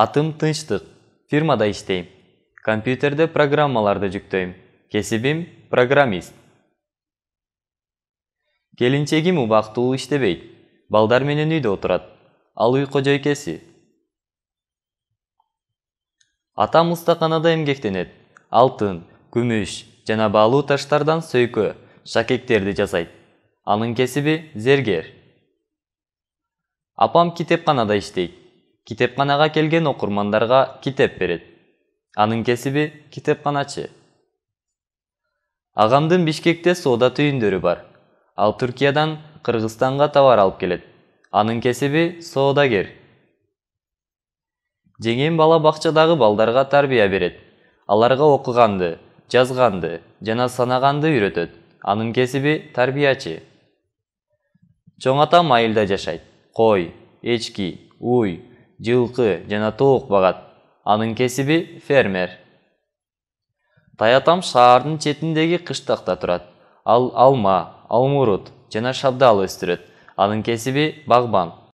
Атым Тынчтык. Фирмада иштейм. Компьютерде программаларды жүктөйм. Кесибим программист. Келинчегим убактылуу иштебейт. Балдар менен үйдө отурат. Ал үй кожойкеси. Атам устаканада эмгектенет. Алтын, күмүш жана баалуу таштардан сөйкө, шакектерди жасайт. Анын кесиби зергер. Апам китепканада иштейт. Китепканага келген окурмандарга китеп берет. Анын кесиби китепканачы. Агамдын Бишкекте соода түйүндөрү бар. Ал Түркиядан Кыргызстанга товар алып келет. Анын кесиби соодагер. Жеңем бала бакчадагы балдарга тарбия берет. Аларга окуганды, жазганды жана санаганды үйрөтөт. Анын кесиби тарбиячы. Чоң атам айылда жашайт. Кой, эчки, уй, жылкы жана тоок багат. Анын кесиби фермер. Таятам шаардын четиндеги кыштакта турат. Ал алма, алмурут жана шабдал өстүрөт. Анын кесиби багбан.